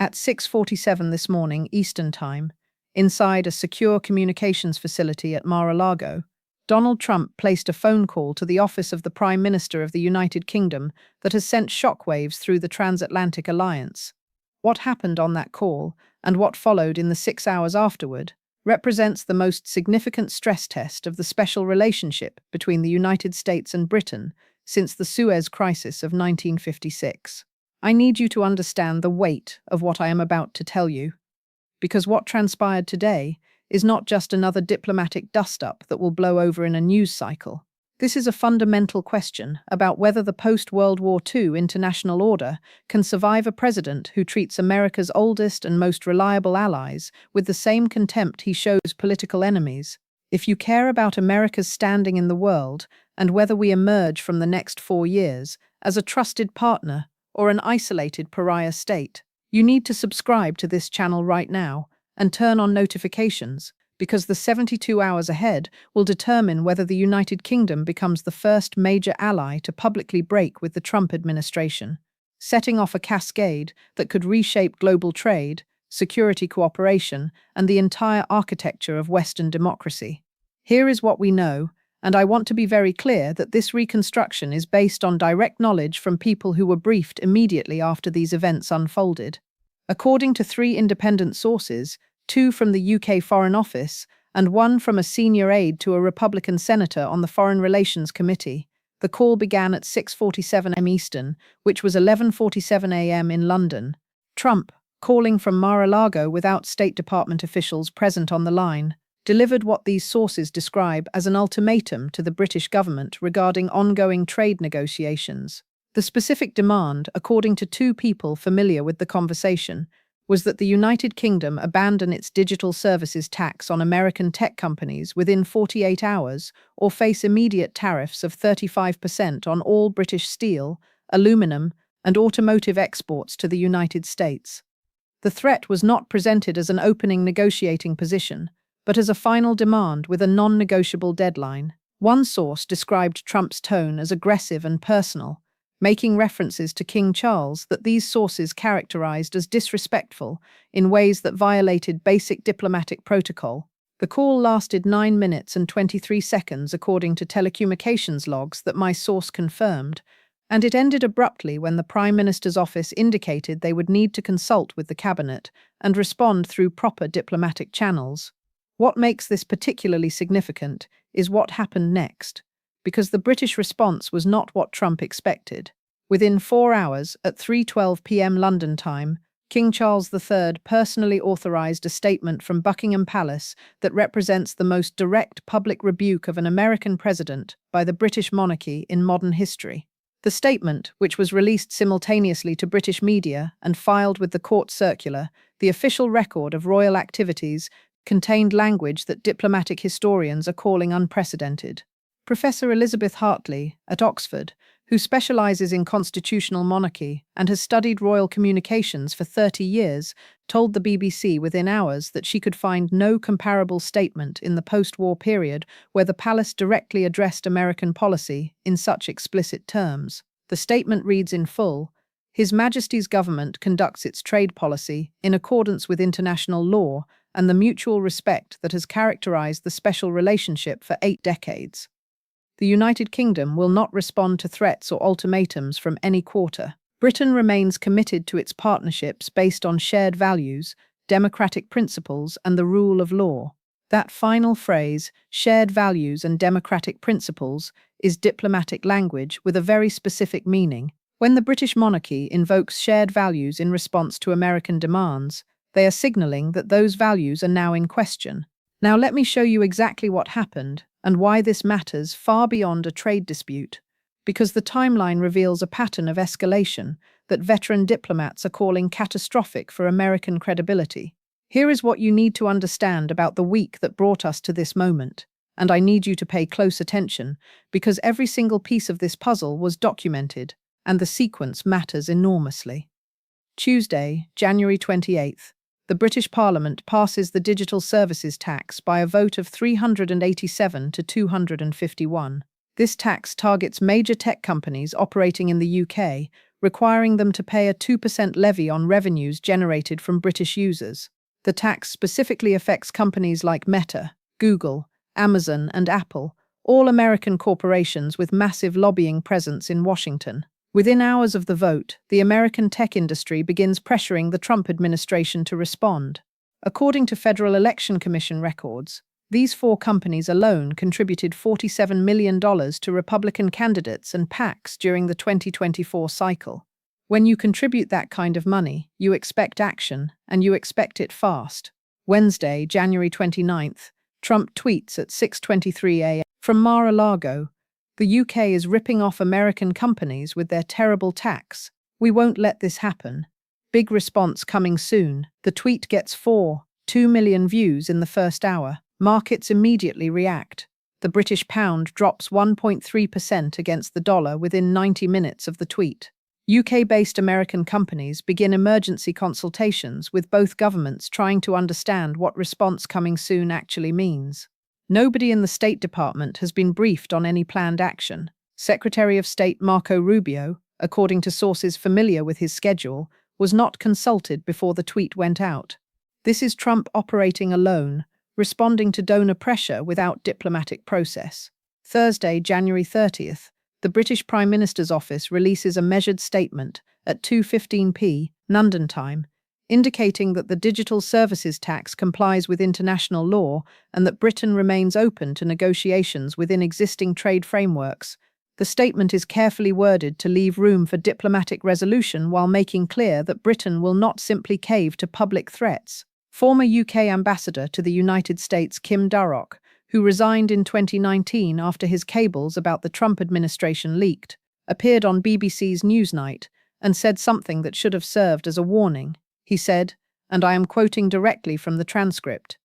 At 6:47 this morning Eastern Time, inside a secure communications facility at Mar-a-Lago, Donald Trump placed a phone call to the office of the Prime Minister of the United Kingdom that has sent shockwaves through the transatlantic alliance. What happened on that call, and what followed in the 6 hours afterward, represents the most significant stress test of the special relationship between the United States and Britain since the Suez Crisis of 1956. I need you to understand the weight of what I am about to tell you, because what transpired today is not just another diplomatic dust-up that will blow over in a news cycle. This is a fundamental question about whether the post-World War II international order can survive a president who treats America's oldest and most reliable allies with the same contempt he shows political enemies. If you care about America's standing in the world and whether we emerge from the next 4 years as a trusted partner or an isolated pariah state, you need to subscribe to this channel right now and turn on notifications, because the 72 hours ahead will determine whether the United Kingdom becomes the first major ally to publicly break with the Trump administration, setting off a cascade that could reshape global trade, security cooperation, and the entire architecture of Western democracy. Here is what we know, and I want to be very clear that this reconstruction is based on direct knowledge from people who were briefed immediately after these events unfolded. According to 3 independent sources, 2 from the UK Foreign Office and 1 from a senior aide to a Republican senator on the Foreign Relations Committee, the call began at 6:47 am Eastern, which was 11:47 am in London. Trump, calling from Mar-a-Lago without State Department officials present on the line, delivered what these sources describe as an ultimatum to the British government regarding ongoing trade negotiations. The specific demand, according to 2 people familiar with the conversation, was that the United Kingdom abandon its digital services tax on American tech companies within 48 hours or face immediate tariffs of 35% on all British steel, aluminum, and automotive exports to the United States. The threat was not presented as an opening negotiating position, but as a final demand with a non-negotiable deadline. One source described Trump's tone as aggressive and personal, making references to King Charles that these sources characterized as disrespectful in ways that violated basic diplomatic protocol. The call lasted 9 minutes and 23 seconds according to telecommunications logs that my source confirmed, and it ended abruptly when the Prime Minister's office indicated they would need to consult with the cabinet and respond through proper diplomatic channels. What makes this particularly significant is what happened next, because the British response was not what Trump expected. Within 4 hours, at 3:12 p.m. London time, King Charles III personally authorized a statement from Buckingham Palace that represents the most direct public rebuke of an American president by the British monarchy in modern history. The statement, which was released simultaneously to British media and filed with the court circular, the official record of royal activities, contained language that diplomatic historians are calling unprecedented. Professor Elizabeth Hartley, at Oxford, who specializes in constitutional monarchy and has studied royal communications for 30 years, told the BBC within hours that she could find no comparable statement in the post-war period where the palace directly addressed American policy in such explicit terms. The statement reads in full, "His Majesty's government conducts its trade policy in accordance with international law and the mutual respect that has characterized the special relationship for 8 decades. The United Kingdom will not respond to threats or ultimatums from any quarter. Britain remains committed to its partnerships based on shared values, democratic principles, and the rule of law." That final phrase, shared values and democratic principles, is diplomatic language with a very specific meaning. When the British monarchy invokes shared values in response to American demands, they are signaling that those values are now in question. Now let me show you exactly what happened and why this matters far beyond a trade dispute, because the timeline reveals a pattern of escalation that veteran diplomats are calling catastrophic for American credibility. Here is what you need to understand about the week that brought us to this moment, and I need you to pay close attention, because every single piece of this puzzle was documented, and the sequence matters enormously. Tuesday, January 28th. The British Parliament passes the digital services tax by a vote of 387 to 251. This tax targets major tech companies operating in the UK, requiring them to pay a 2% levy on revenues generated from British users. The tax specifically affects companies like Meta, Google, Amazon, and Apple, all American corporations with massive lobbying presence in Washington. Within hours of the vote, the American tech industry begins pressuring the Trump administration to respond. According to Federal Election Commission records, these 4 companies alone contributed $47 million to Republican candidates and PACs during the 2024 cycle. When you contribute that kind of money, you expect action, and you expect it fast. Wednesday, January 29th, Trump tweets at 6:23 a.m. from Mar-a-Lago, "The UK is ripping off American companies with their terrible tax. We won't let this happen. Big response coming soon." The tweet gets 2 million views in the first hour. Markets immediately react. The British pound drops 1.3% against the dollar within 90 minutes of the tweet. UK-based American companies begin emergency consultations with both governments trying to understand what response coming soon actually means. Nobody in the State Department has been briefed on any planned action. Secretary of State Marco Rubio, according to sources familiar with his schedule, was not consulted before the tweet went out. This is Trump operating alone, responding to donor pressure without diplomatic process. Thursday, January 30th, the British Prime Minister's office releases a measured statement at 2:15 p. London time, indicating that the digital services tax complies with international law and that Britain remains open to negotiations within existing trade frameworks. The statement is carefully worded to leave room for diplomatic resolution while making clear that Britain will not simply cave to public threats. Former UK ambassador to the United States Kim Darroch, who resigned in 2019 after his cables about the Trump administration leaked, appeared on BBC's Newsnight and said something that should have served as a warning. He said, and I am quoting directly from the transcript,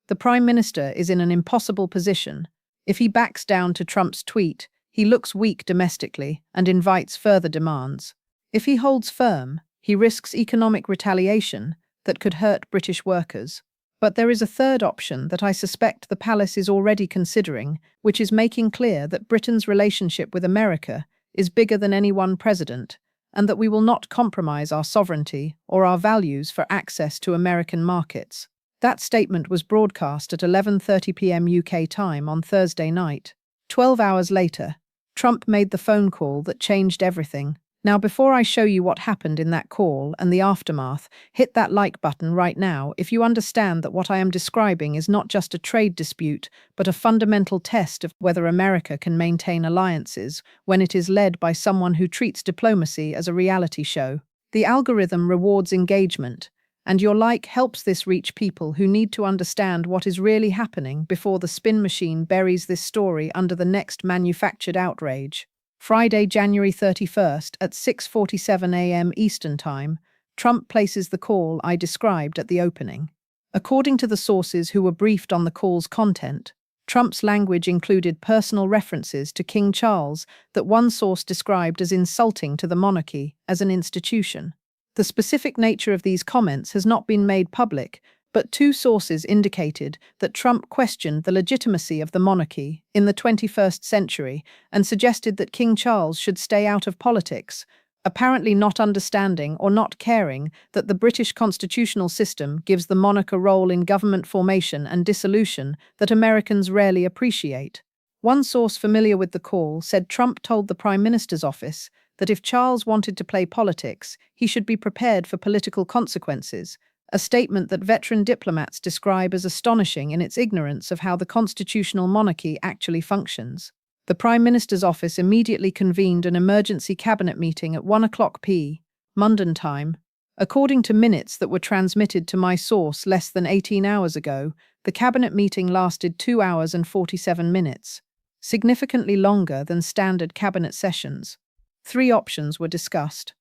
"The Prime Minister is in an impossible position. If he backs down to Trump's tweet, he looks weak domestically and invites further demands. If he holds firm, he risks economic retaliation that could hurt British workers. But there is a third option that I suspect the palace is already considering, which is making clear that Britain's relationship with America is bigger than any one president, and that we will not compromise our sovereignty or our values for access to American markets." That statement was broadcast at 11:30 p.m. UK time on Thursday night. 12 hours later, Trump made the phone call that changed everything. Now, before I show you what happened in that call and the aftermath, hit that like button right now if you understand that what I am describing is not just a trade dispute, but a fundamental test of whether America can maintain alliances when it is led by someone who treats diplomacy as a reality show. The algorithm rewards engagement, and your like helps this reach people who need to understand what is really happening before the spin machine buries this story under the next manufactured outrage. Friday, January 31st at 6:47 a.m. Eastern Time, Trump places the call I described at the opening. According to the sources who were briefed on the call's content, Trump's language included personal references to King Charles that one source described as insulting to the monarchy as an institution. The specific nature of these comments has not been made public, but 2 sources indicated that Trump questioned the legitimacy of the monarchy in the 21st century and suggested that King Charles should stay out of politics, apparently not understanding or not caring that the British constitutional system gives the monarch a role in government formation and dissolution that Americans rarely appreciate. One source familiar with the call said Trump told the Prime Minister's office that if Charles wanted to play politics, he should be prepared for political consequences, a statement that veteran diplomats describe as astonishing in its ignorance of how the constitutional monarchy actually functions. The Prime Minister's office immediately convened an emergency cabinet meeting at 1:00 p.m. London time. According to minutes that were transmitted to my source less than 18 hours ago, the cabinet meeting lasted 2 hours and 47 minutes, significantly longer than standard cabinet sessions. 3 options were discussed.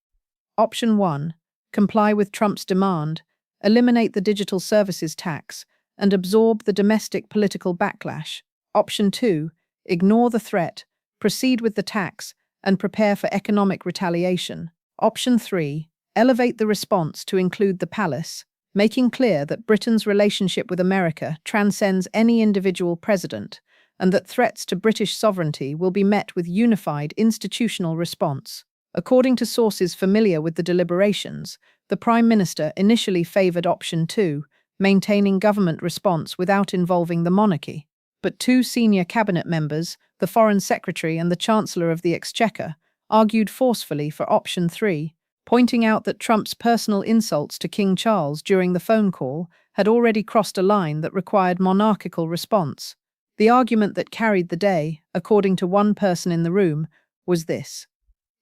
Option 1, comply with Trump's demand, eliminate the digital services tax, and absorb the domestic political backlash. Option 2, ignore the threat, proceed with the tax, and prepare for economic retaliation. Option 3, elevate the response to include the palace, making clear that Britain's relationship with America transcends any individual president, and that threats to British sovereignty will be met with unified institutional response. According to sources familiar with the deliberations, the Prime Minister initially favoured option 2, maintaining government response without involving the monarchy. But two senior cabinet members, the Foreign Secretary and the Chancellor of the Exchequer, argued forcefully for option 3, pointing out that Trump's personal insults to King Charles during the phone call had already crossed a line that required monarchical response. The argument that carried the day, according to one person in the room, was this: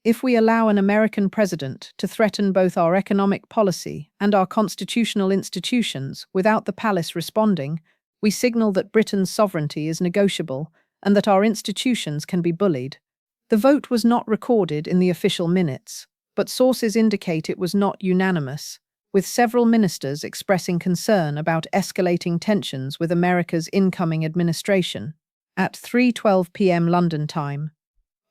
if we allow an American president to threaten both our economic policy and our constitutional institutions without the palace responding, we signal that Britain's sovereignty is negotiable and that our institutions can be bullied. The vote was not recorded in the official minutes, but sources indicate it was not unanimous, with several ministers expressing concern about escalating tensions with America's incoming administration. At 3:12 p.m. London time,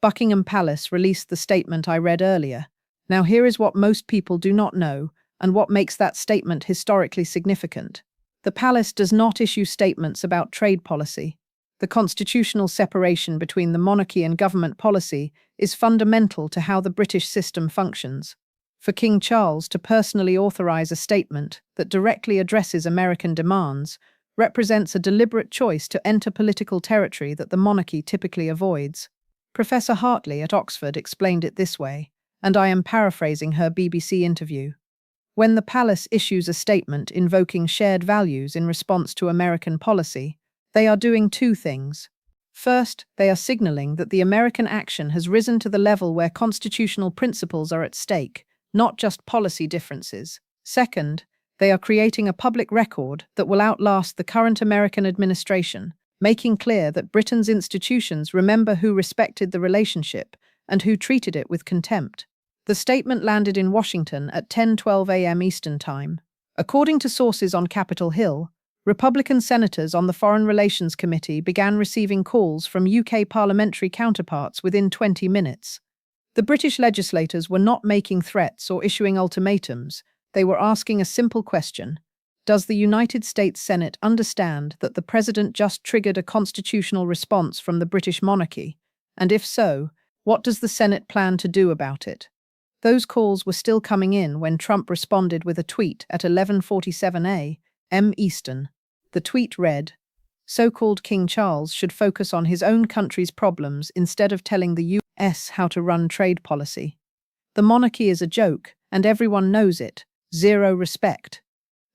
Buckingham Palace released the statement I read earlier. Now here is what most people do not know, and what makes that statement historically significant. The palace does not issue statements about trade policy. The constitutional separation between the monarchy and government policy is fundamental to how the British system functions. For King Charles to personally authorize a statement that directly addresses American demands represents a deliberate choice to enter political territory that the monarchy typically avoids. Professor Hartley at Oxford explained it this way, and I am paraphrasing her BBC interview. When the palace issues a statement invoking shared values in response to American policy, they are doing two things. First, they are signaling that the American action has risen to the level where constitutional principles are at stake, not just policy differences. Second, they are creating a public record that will outlast the current American administration, making clear that Britain's institutions remember who respected the relationship and who treated it with contempt. The statement landed in Washington at 10:12 a.m. Eastern Time. According to sources on Capitol Hill, Republican senators on the Foreign Relations Committee began receiving calls from UK parliamentary counterparts within 20 minutes. The British legislators were not making threats or issuing ultimatums. They were asking a simple question: does the United States Senate understand that the president just triggered a constitutional response from the British monarchy? And if so, what does the Senate plan to do about it? Those calls were still coming in when Trump responded with a tweet at 11:47 a.m. Eastern. The tweet read, "So-called King Charles should focus on his own country's problems instead of telling the US how to run trade policy. The monarchy is a joke, and everyone knows it. Zero respect."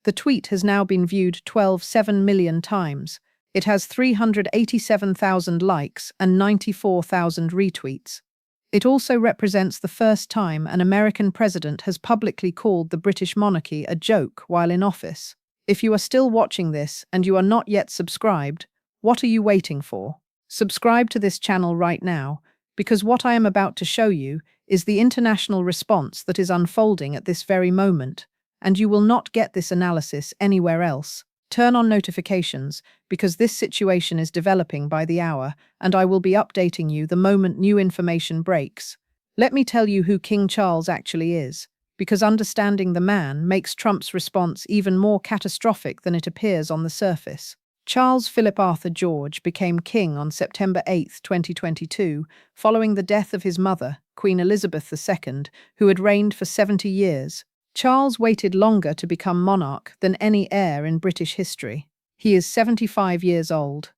The tweet has now been viewed 12.7 million times. It has 387,000 likes and 94,000 retweets. It also represents the first time an American president has publicly called the British monarchy a joke while in office. If you are still watching this and you are not yet subscribed, what are you waiting for? Subscribe to this channel right now, because what I am about to show you is the international response that is unfolding at this very moment, and you will not get this analysis anywhere else. Turn on notifications, because this situation is developing by the hour, and I will be updating you the moment new information breaks. Let me tell you who King Charles actually is, because understanding the man makes Trump's response even more catastrophic than it appears on the surface. Charles Philip Arthur George became king on September 8, 2022, following the death of his mother, Queen Elizabeth II, who had reigned for 70 years. Charles waited longer to become monarch than any heir in British history. He is 75 years old.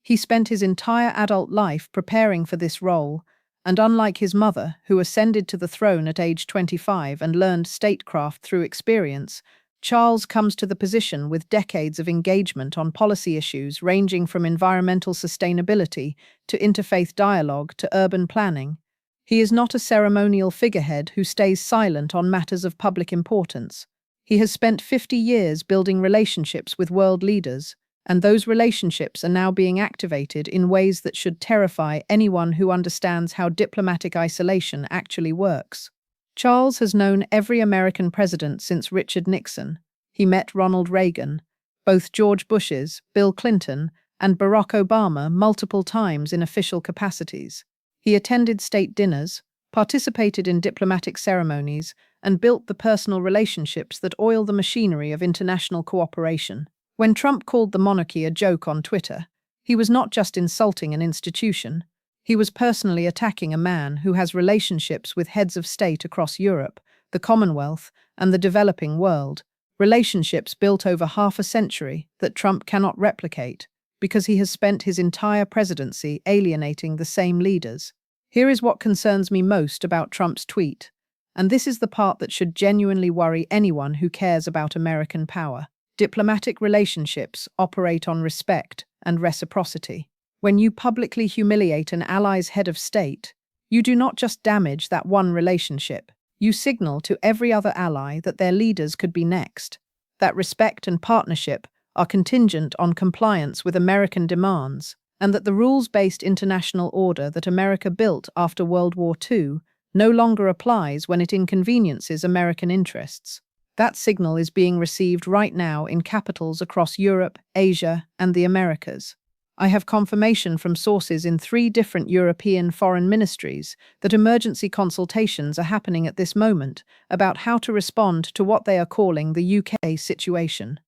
He spent his entire adult life preparing for this role, and unlike his mother, who ascended to the throne at age 25 and learned statecraft through experience, Charles comes to the position with decades of engagement on policy issues ranging from environmental sustainability to interfaith dialogue to urban planning. He is not a ceremonial figurehead who stays silent on matters of public importance. He has spent 50 years building relationships with world leaders, and those relationships are now being activated in ways that should terrify anyone who understands how diplomatic isolation actually works. Charles has known every American president since Richard Nixon. He met Ronald Reagan, both George Bush's, Bill Clinton, and Barack Obama multiple times in official capacities. He attended state dinners, participated in diplomatic ceremonies, and built the personal relationships that oil the machinery of international cooperation. When Trump called the monarchy a joke on Twitter, he was not just insulting an institution, He was personally attacking a man who has relationships with heads of state across Europe, the Commonwealth, and the developing world, relationships built over half a century that Trump cannot replicate because he has spent his entire presidency alienating the same leaders. Here is what concerns me most about Trump's tweet, and this is the part that should genuinely worry anyone who cares about American power. Diplomatic relationships operate on respect and reciprocity. When you publicly humiliate an ally's head of state, you do not just damage that one relationship, you signal to every other ally that their leaders could be next. That respect and partnership are contingent on compliance with American demands, and that the rules-based international order that America built after World War II no longer applies when it inconveniences American interests. That signal is being received right now in capitals across Europe, Asia, and the Americas. I have confirmation from sources in 3 different European foreign ministries that emergency consultations are happening at this moment about how to respond to what they are calling the UK situation.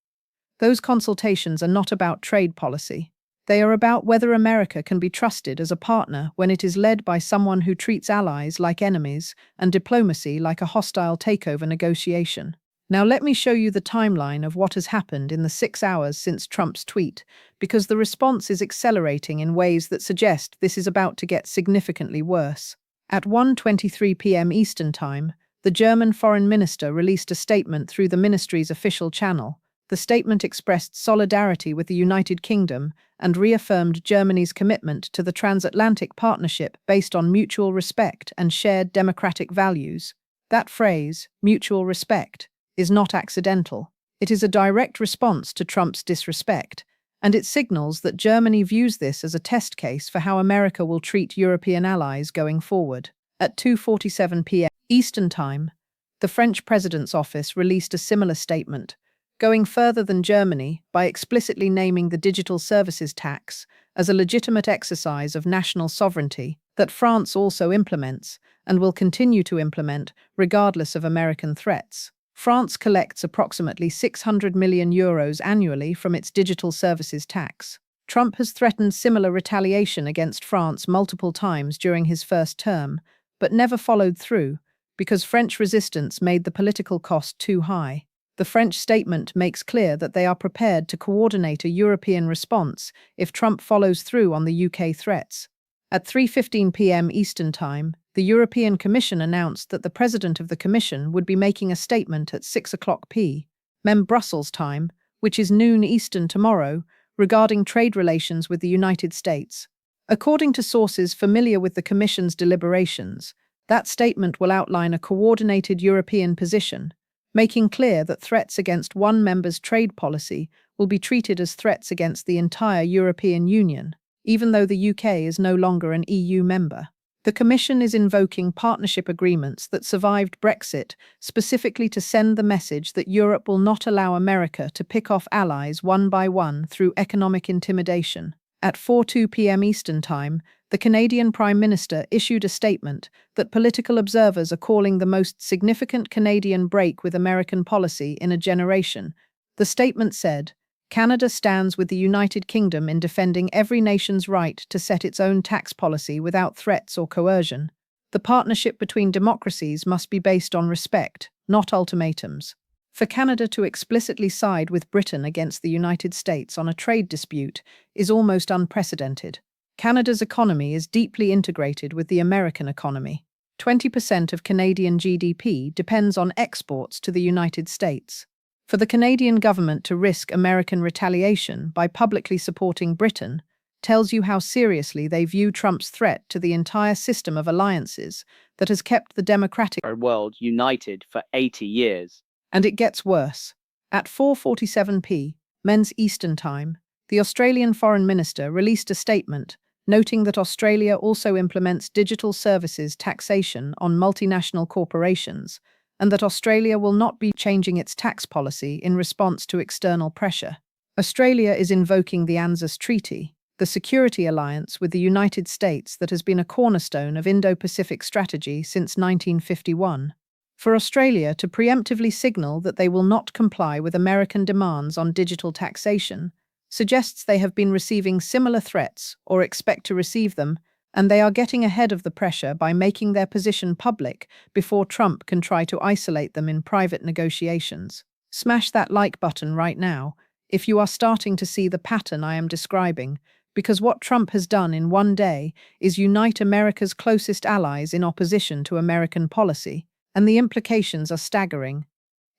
Those consultations are not about trade policy. They are about whether America can be trusted as a partner when it is led by someone who treats allies like enemies and diplomacy like a hostile takeover negotiation. Now let me show you the timeline of what has happened in the 6 hours since Trump's tweet, because the response is accelerating in ways that suggest this is about to get significantly worse. At 1:23 p.m. Eastern Time, the German foreign minister released a statement through the ministry's official channel. The statement expressed solidarity with the United Kingdom and reaffirmed Germany's commitment to the transatlantic partnership based on mutual respect and shared democratic values. That phrase, mutual respect, is not accidental. It is a direct response to Trump's disrespect, and it signals that Germany views this as a test case for how America will treat European allies going forward. At 2:47 p.m. Eastern Time, the French President's office released a similar statement, going further than Germany by explicitly naming the digital services tax as a legitimate exercise of national sovereignty that France also implements and will continue to implement regardless of American threats. France collects approximately €600 million annually from its digital services tax. Trump has threatened similar retaliation against France multiple times during his first term, but never followed through because French resistance made the political cost too high. The French statement makes clear that they are prepared to coordinate a European response if Trump follows through on the UK threats. At 3:15 p.m. Eastern Time, the European Commission announced that the President of the Commission would be making a statement at 6 o'clock p.m. Brussels time, which is noon Eastern tomorrow, regarding trade relations with the United States. According to sources familiar with the Commission's deliberations, that statement will outline a coordinated European position, making clear that threats against one member's trade policy will be treated as threats against the entire European Union, even though the UK is no longer an EU member. The Commission is invoking partnership agreements that survived Brexit specifically to send the message that Europe will not allow America to pick off allies one by one through economic intimidation. At 4:02 p.m. Eastern Time, the Canadian Prime Minister issued a statement that political observers are calling the most significant Canadian break with American policy in a generation. The statement said, "Canada stands with the United Kingdom in defending every nation's right to set its own tax policy without threats or coercion. The partnership between democracies must be based on respect, not ultimatums." For Canada to explicitly side with Britain against the United States on a trade dispute is almost unprecedented. Canada's economy is deeply integrated with the American economy. 20% of Canadian GDP depends on exports to the United States. For the Canadian government to risk American retaliation by publicly supporting Britain tells you how seriously they view Trump's threat to the entire system of alliances that has kept the democratic world united for 80 years. And it gets worse. At 4:47 p.m. Eastern Time, the Australian Foreign Minister released a statement noting that Australia also implements digital services taxation on multinational corporations and that Australia will not be changing its tax policy in response to external pressure. Australia is invoking the ANZUS Treaty, the security alliance with the United States that has been a cornerstone of Indo-Pacific strategy since 1951. For Australia to preemptively signal that they will not comply with American demands on digital taxation suggests they have been receiving similar threats or expect to receive them And they are getting ahead of the pressure by making their position public before Trump can try to isolate them in private negotiations. Smash that like button right now if you are starting to see the pattern I am describing, because what Trump has done in one day is unite America's closest allies in opposition to American policy, and the implications are staggering.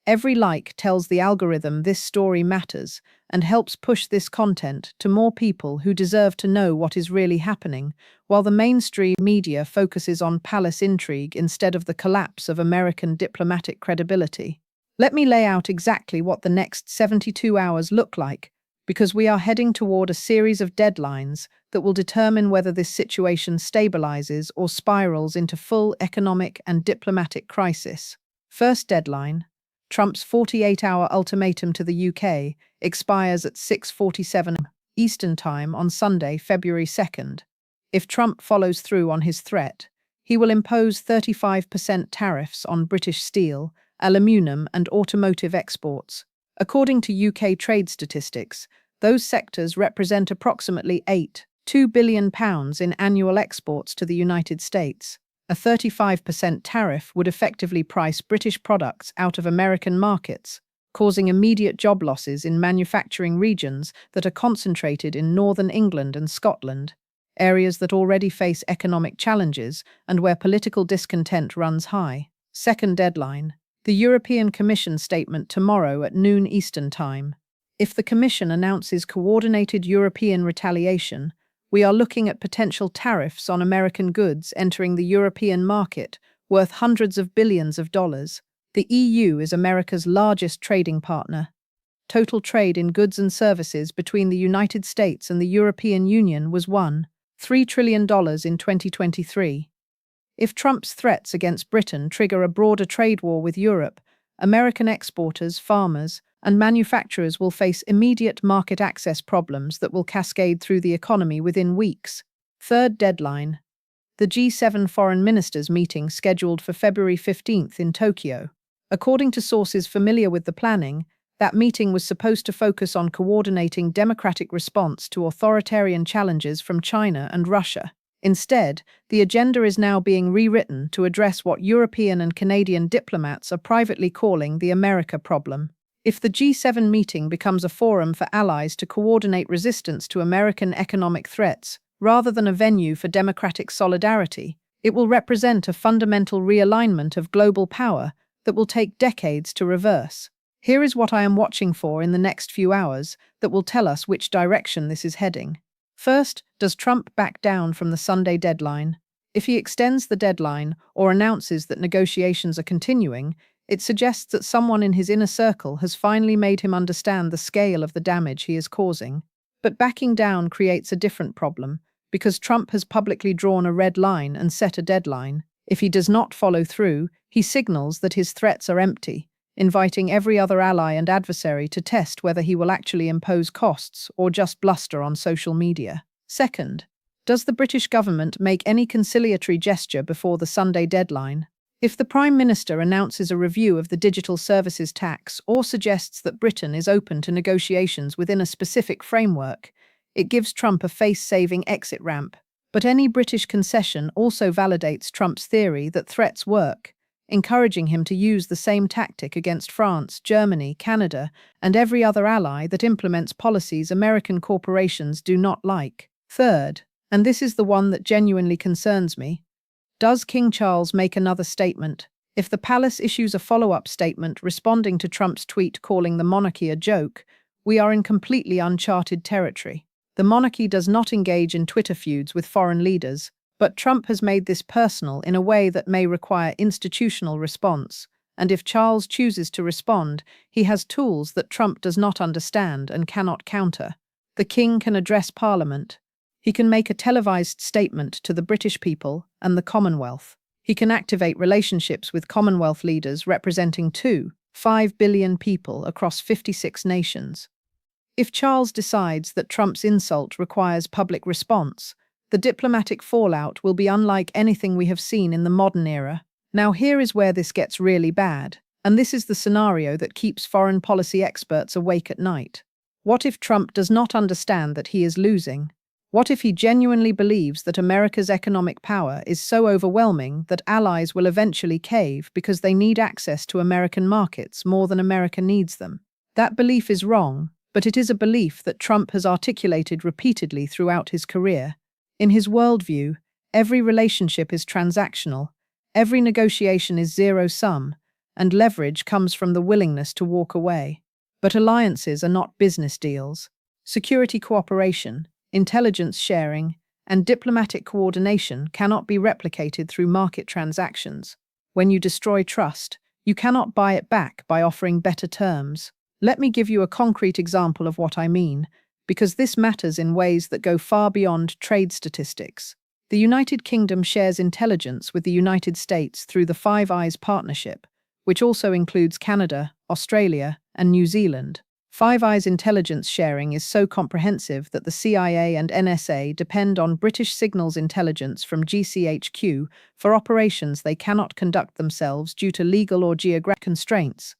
Every like tells the algorithm this story matters and helps push this content to more people who deserve to know what is really happening, while the mainstream media focuses on palace intrigue instead of the collapse of American diplomatic credibility. Let me lay out exactly what the next 72 hours look like, because we are heading toward a series of deadlines that will determine whether this situation stabilizes or spirals into full economic and diplomatic crisis. First deadline: Trump's 48-hour ultimatum to the UK expires at 6:47 Eastern Time on Sunday, February 2nd. If Trump follows through on his threat, he will impose 35% tariffs on British steel, aluminium and automotive exports. According to UK trade statistics, those sectors represent approximately £2 billion in annual exports to the United States. A 35% tariff would effectively price British products out of American markets, causing immediate job losses in manufacturing regions that are concentrated in northern England and Scotland, areas that already face economic challenges and where political discontent runs high. Second deadline: the European Commission statement tomorrow at noon Eastern Time. If the Commission announces coordinated European retaliation, we are looking at potential tariffs on American goods entering the European market worth hundreds of billions of dollars. The EU is America's largest trading partner. Total trade in goods and services between the United States and the European Union was $1.3 trillion in 2023. If Trump's threats against Britain trigger a broader trade war with Europe, American exporters, farmers, and manufacturers will face immediate market access problems that will cascade through the economy within weeks. Third deadline: the G7 foreign ministers meeting scheduled for February 15th in Tokyo. According to sources familiar with the planning, that meeting was supposed to focus on coordinating democratic response to authoritarian challenges from China and Russia. Instead, the agenda is now being rewritten to address what European and Canadian diplomats are privately calling the America problem. If the G7 meeting becomes a forum for allies to coordinate resistance to American economic threats, rather than a venue for democratic solidarity, it will represent a fundamental realignment of global power that will take decades to reverse. Here is what I am watching for in the next few hours that will tell us which direction this is heading. First, does Trump back down from the Sunday deadline? If he extends the deadline or announces that negotiations are continuing, it suggests that someone in his inner circle has finally made him understand the scale of the damage he is causing. But backing down creates a different problem, because Trump has publicly drawn a red line and set a deadline. If he does not follow through, he signals that his threats are empty, inviting every other ally and adversary to test whether he will actually impose costs or just bluster on social media. Second, does the British government make any conciliatory gesture before the Sunday deadline? If the Prime Minister announces a review of the digital services tax or suggests that Britain is open to negotiations within a specific framework, it gives Trump a face-saving exit ramp. But any British concession also validates Trump's theory that threats work, encouraging him to use the same tactic against France, Germany, Canada, and every other ally that implements policies American corporations do not like. Third, and this is the one that genuinely concerns me, does King Charles make another statement? If the palace issues a follow-up statement responding to Trump's tweet calling the monarchy a joke, we are in completely uncharted territory. The monarchy does not engage in Twitter feuds with foreign leaders, but Trump has made this personal in a way that may require institutional response, and if Charles chooses to respond, he has tools that Trump does not understand and cannot counter. The king can address Parliament. He can make a televised statement to the British people and the Commonwealth. He can activate relationships with Commonwealth leaders representing 5 billion people across 56 nations. If Charles decides that Trump's insult requires public response, the diplomatic fallout will be unlike anything we have seen in the modern era. Now here is where this gets really bad, and this is the scenario that keeps foreign policy experts awake at night. What if Trump does not understand that he is losing? What if he genuinely believes that America's economic power is so overwhelming that allies will eventually cave because they need access to American markets more than America needs them? That belief is wrong, but it is a belief that Trump has articulated repeatedly throughout his career. In his worldview, every relationship is transactional, every negotiation is zero-sum, and leverage comes from the willingness to walk away. But alliances are not business deals. Security cooperation, intelligence sharing, and diplomatic coordination cannot be replicated through market transactions. When you destroy trust, you cannot buy it back by offering better terms. Let me give you a concrete example of what I mean, because this matters in ways that go far beyond trade statistics. The United Kingdom shares intelligence with the United States through the Five Eyes Partnership, which also includes Canada, Australia, and New Zealand. Five Eyes intelligence sharing is so comprehensive that the CIA and NSA depend on British signals intelligence from GCHQ for operations they cannot conduct themselves due to legal or geographic constraints.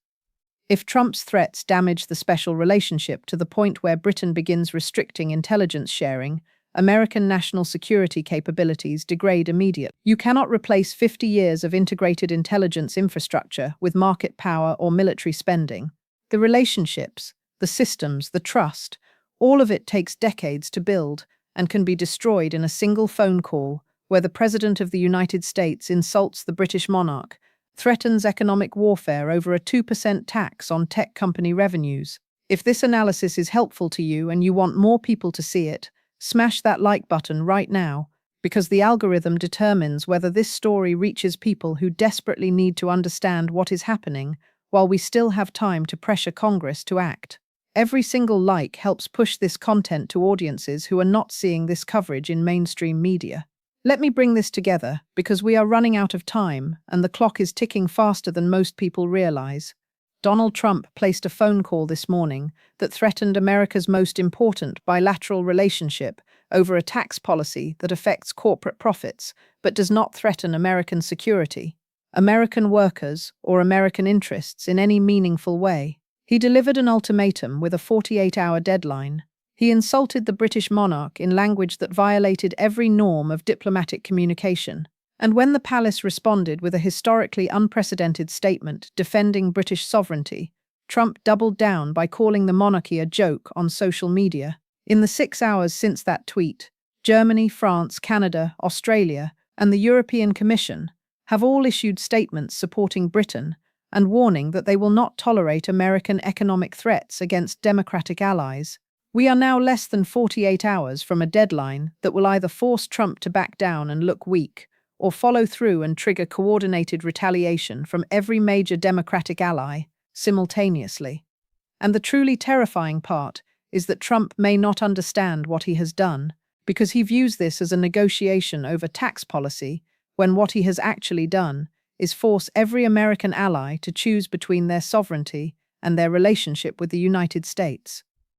If Trump's threats damage the special relationship to the point where Britain begins restricting intelligence sharing, American national security capabilities degrade immediately. You cannot replace 50 years of integrated intelligence infrastructure with market power or military spending. The relationships, the systems, the trust, all of it takes decades to build and can be destroyed in a single phone call where the President of the United States insults the British monarch, threatens economic warfare over a 2% tax on tech company revenues. If this analysis is helpful to you and you want more people to see it, smash that like button right now, because the algorithm determines whether this story reaches people who desperately need to understand what is happening while we still have time to pressure Congress to act. Every single like helps push this content to audiences who are not seeing this coverage in mainstream media. Let me bring this together because we are running out of time and the clock is ticking faster than most people realize. Donald Trump placed a phone call this morning that threatened America's most important bilateral relationship over a tax policy that affects corporate profits but does not threaten American security, American workers, or American interests in any meaningful way. He delivered an ultimatum with a 48-hour deadline. He insulted the British monarch in language that violated every norm of diplomatic communication. And when the palace responded with a historically unprecedented statement defending British sovereignty, Trump doubled down by calling the monarchy a joke on social media. In the 6 hours since that tweet, Germany, France, Canada, Australia, and the European Commission have all issued statements supporting Britain and warning that they will not tolerate American economic threats against democratic allies. We are now less than 48 hours from a deadline that will either force Trump to back down and look weak, or follow through and trigger coordinated retaliation from every major Democratic ally simultaneously. And the truly terrifying part is that Trump may not understand what he has done, because he views this as a negotiation over tax policy, when what he has actually done is force every American ally to choose between their sovereignty and their relationship with the United States.